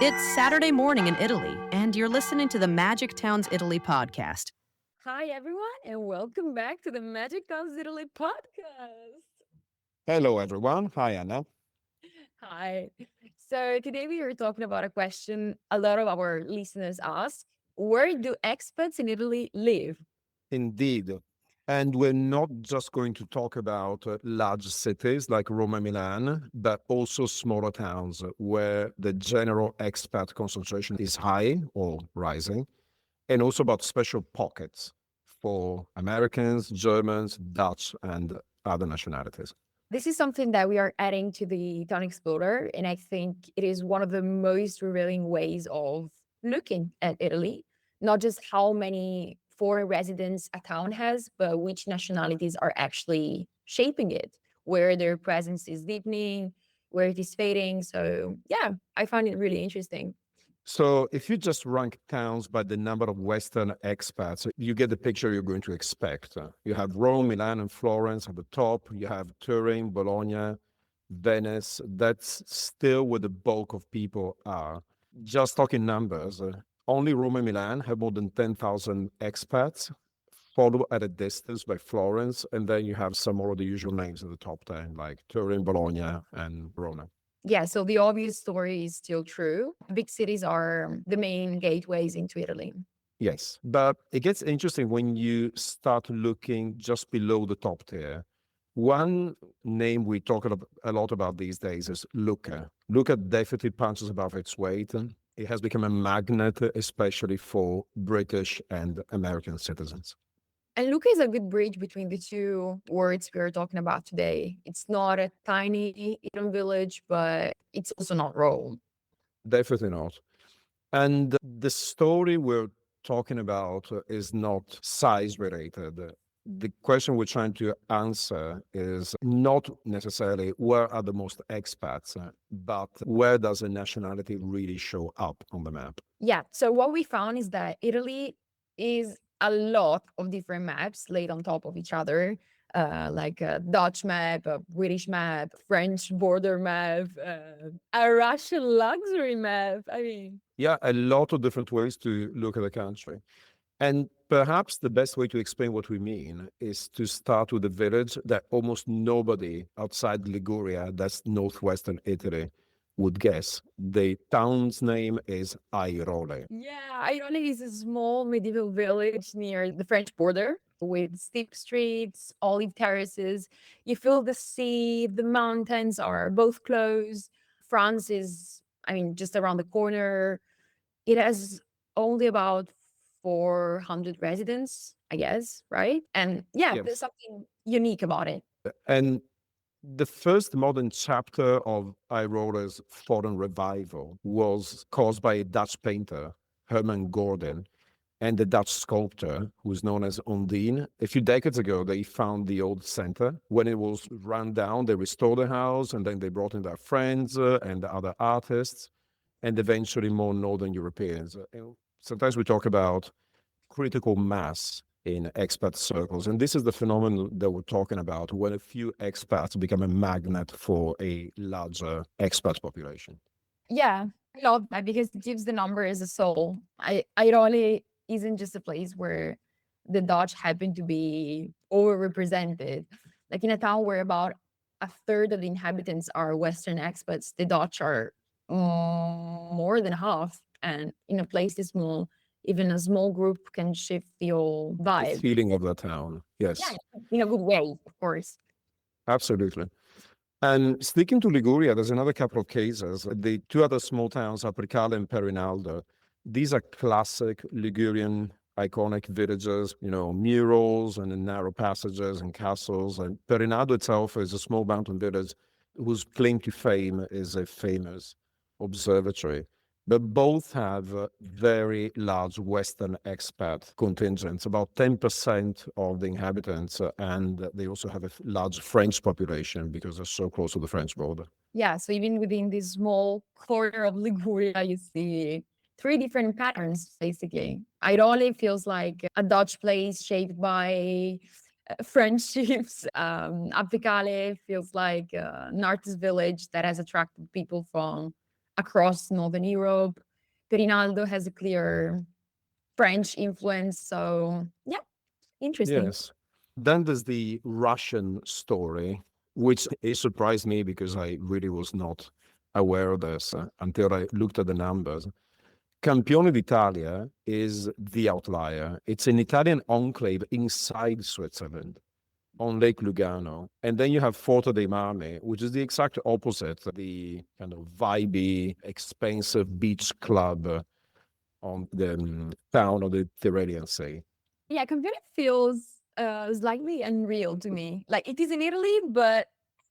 It's Saturday morning in Italy, and you're listening to the Magic Towns Italy podcast. Hi, everyone, and welcome back to the Magic Towns Italy podcast. Hello, everyone. Hi, Anna. Hi. So, today we are talking about a question a lot of our listeners ask. Where do expats in Italy live? Indeed. And we're not just going to talk about large cities like Rome and Milan, but also smaller towns where the general expat concentration is high or rising, and also about special pockets for Americans, Germans, Dutch, and other nationalities. This is something that we are adding to the Town Explorer, and I think it is one of the most revealing ways of looking at Italy, not just how many foreign residents a town has, but which nationalities are actually shaping it, where their presence is deepening, where it is fading. So, yeah, I find it really interesting. So, if you just rank towns by the number of Western expats, you get the picture you're going to expect. You have Rome, Milan, and Florence at the top. You have Turin, Bologna, Venice. That's still where the bulk of people are. Just talking numbers, only Rome and Milan have more than 10,000 expats, followed at a distance by Florence. And then you have some more of the usual names in the top 10, like Turin, Bologna, and Verona. Yeah, so the obvious story is still true. Big cities are the main gateways into Italy. Yes, but it gets interesting when you start looking just below the top tier. One name we talk a lot about these days is Lucca. Lucca definitely punches above its weight. It has become a magnet, especially for British and American citizens. And Lucca is a good bridge between the two words we are talking about today. It's not a tiny Eden village, but it's also not Rome. Definitely not. And the story we're talking about is not size related. The question we're trying to answer is not necessarily where are the most expats, but where does a nationality really show up on the map? Yeah. So what we found is that Italy is a lot of different maps laid on top of each other, like a Dutch map, a British map, French border map, a Russian luxury map. I mean, Yeah, a lot of different ways to look at the country. And perhaps the best way to explain what we mean is to start with a village that almost nobody outside Liguria, that's northwestern Italy, would guess. The town's name is Airole. yeah, Airoli is a small medieval village near the French border with steep streets, olive terraces. You feel the sea, the mountains are both close. France is, I mean, just around the corner. It has only about 400 residents, I guess, right? And yeah, there's Yes. something unique about it. And the first modern chapter of Airole's foreign revival was caused by a Dutch painter, Herman Gordon, and the Dutch sculptor who's known as Ondine. A few decades ago, they found the old center. When it was run down, they restored the house and then they brought in their friends and the other artists and eventually more Northern Europeans. And sometimes we talk about critical mass in expat circles. And this is the phenomenon that we're talking about when a few expats become a magnet for a larger expat population. Yeah, I love that because it gives the numbers a soul. Airoli isn't just a place where the Dutch happen to be overrepresented. Like in a town where about a third of the inhabitants are Western expats, the Dutch are more than half. And in a place this small, even a small group can shift the whole The vibe. feeling of the town. Yeah, Yes, in a good way, of course. absolutely. And sticking to Liguria, there's another couple of cases. The two other small towns are Pricale and Perinaldo. These are classic Ligurian iconic villages, murals and narrow passages and castles. And Perinaldo itself is a small mountain village whose claim to fame is a famous observatory. But both have very large Western expat contingents, about 10% of the inhabitants, and they also have a large French population because they're so close to the French border. Yeah, so even within this small corner of Liguria, you see three different patterns, basically. Airoli feels like a Dutch place shaped by friendships. Apicale feels like an artist village that has attracted people from across Northern Europe. Rinaldo has a clear French influence. So yeah, interesting. Yes. Then there's the Russian story, which it surprised me because I really was not aware of this until I looked at the numbers. Campione d'Italia is the outlier. It's an Italian enclave inside Switzerland on Lake Lugano. And then you have Forte dei Marmi, which is the exact opposite, the kind of vibey, expensive beach club on the town of the Tyrrhenian Sea. Yeah, Campione feels slightly unreal to me. Like it is in Italy, but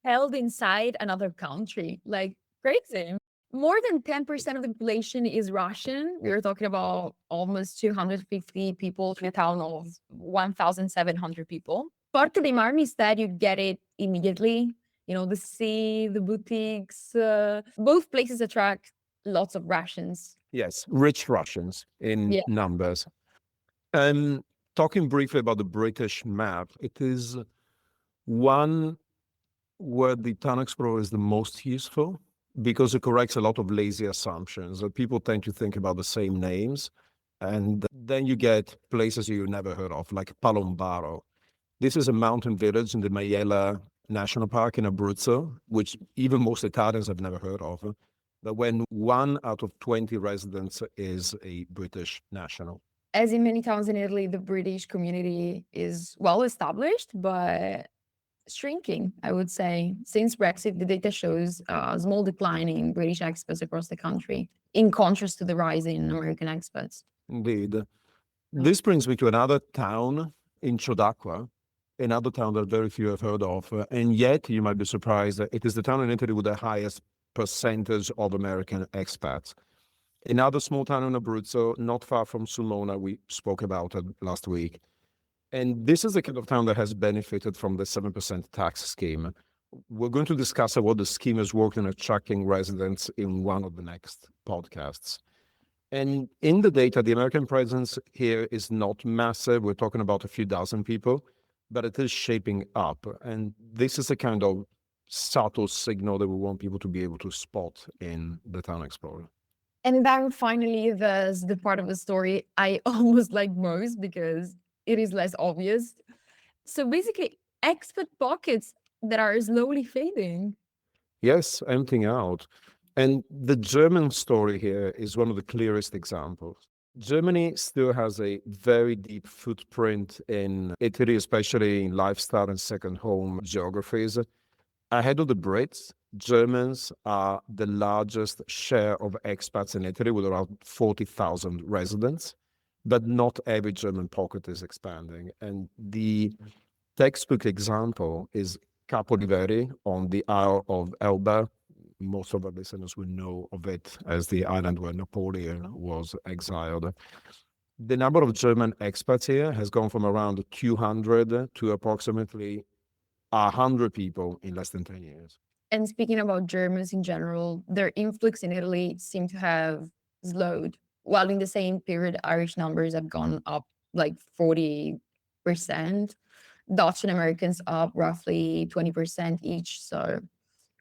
held inside another country. Like crazy. More than 10% of the population is Russian. We are talking about almost 250 people in a town of 1,700 people. Porto dei Marmi instead, you get it immediately. You know, the sea, the boutiques, both places attract lots of Russians. Yes, rich Russians in Yeah. numbers. Talking briefly about the British map, it is one where the Town Explorer is the most useful because it corrects a lot of lazy assumptions. People tend to think about the same names, and then you get places you never heard of, like Palombaro. This is a mountain village in the Maiella National Park in Abruzzo, which even most Italians have never heard of. But when 1 out of 20 residents is a British national. As in many towns in Italy, the British community is well established, but shrinking, I would say. Since Brexit, the data shows a small decline in British expats across the country, in contrast to the rise in American expats. Indeed. This brings me to another town in Ciodacqua, another town that very few have heard of. And yet, you might be surprised that it is the town in Italy with the highest percentage of American expats. Another small town in Abruzzo, not far from Sulmona, we spoke about it last week. And this is the kind of town that has benefited from the 7% tax scheme. We're going to discuss what the scheme has worked in attracting residents in one of the next podcasts. And in the data, the American presence here is not massive. We're talking about a few dozen people, but it is shaping up. And this is a kind of subtle signal that we want people to be able to spot in the Town Explorer. And then finally, there's the part of the story I almost like most because it is less obvious. So basically, expat pockets that are slowly fading. Yes, emptying out. And the German story here is one of the clearest examples. Germany still has a very deep footprint in Italy, especially in lifestyle and second home geographies. Ahead of the Brits, Germans are the largest share of expats in Italy with around 40,000 residents, but not every German pocket is expanding. And the textbook example is Capo di Veri on the Isle of Elba. Most of our listeners will know of it as the island where Napoleon was exiled. The number of German expats here has gone from around 200 to approximately 100 people in less than 10 years. And speaking about Germans in general, their influx in Italy seem to have slowed, while in the same period, Irish numbers have gone up like 40%. Dutch and Americans up roughly 20% each. So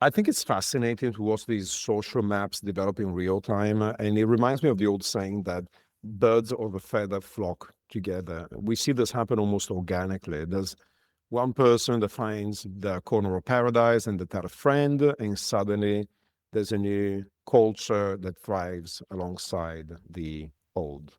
I think it's fascinating to watch these social maps develop in real time. And it reminds me of the old saying that birds of a feather flock together. We see this happen almost organically. There's one person that finds the corner of paradise and they tell a friend, and suddenly there's a new culture that thrives alongside the old.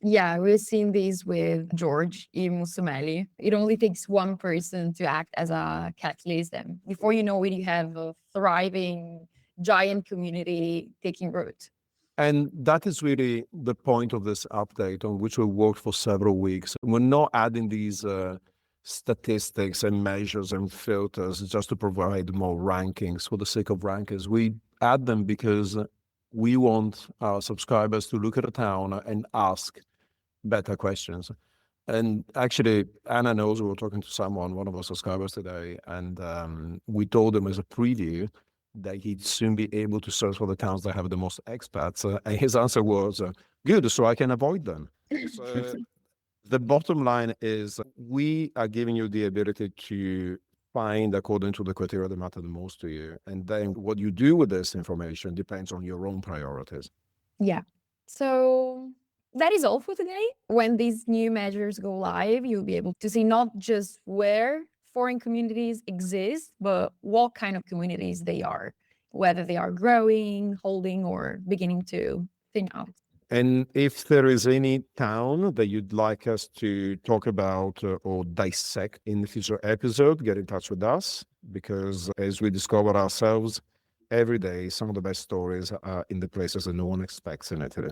yeah, we've seen this with George in Musumeli. It only takes one person to act as a catalyst, and before you know it, you have a thriving giant community taking root. And that is really the point of this update on which we worked for several weeks. We're not adding these statistics and measures and filters just to provide more rankings for the sake of rankings. We add them because we want our subscribers to look at a town and ask better questions. And actually, Anna knows we were talking to someone, one of our subscribers today, and we told him as a preview that he'd soon be able to search for the towns that have the most expats. And his answer was, good, so I can avoid them. So the bottom line is we are giving you the ability to find according to the criteria that matter the most to you. And then what you do with this information depends on your own priorities. Yeah. So that is all for today. When these new measures go live, you'll be able to see not just where foreign communities exist, but what kind of communities they are, whether they are growing, holding, or beginning to thin out. And if there is any town that you'd like us to talk about or dissect in the future episode, get in touch with us, because as we discover ourselves every day, some of the best stories are in the places that no one expects in Italy.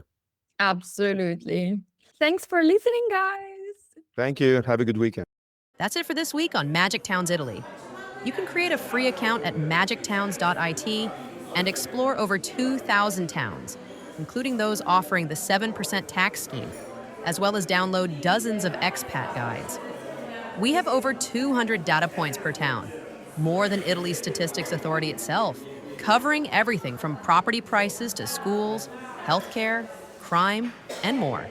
Absolutely. Thanks for listening, guys. Thank you. Have a good weekend. That's it for this week on Magic Towns Italy. You can create a free account at magictowns.it and explore over 2,000 towns, including those offering the 7% tax scheme, as well as download dozens of expat guides. We have over 200 data points per town, more than Italy's Statistics Authority itself, covering everything from property prices to schools, healthcare, crime, and more.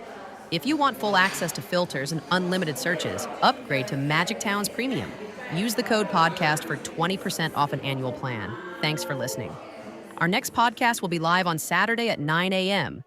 If you want full access to filters and unlimited searches, upgrade to Magic Towns Premium. Use the code podcast for 20% off an annual plan. Thanks for listening. Our next podcast will be live on Saturday at 9 a.m.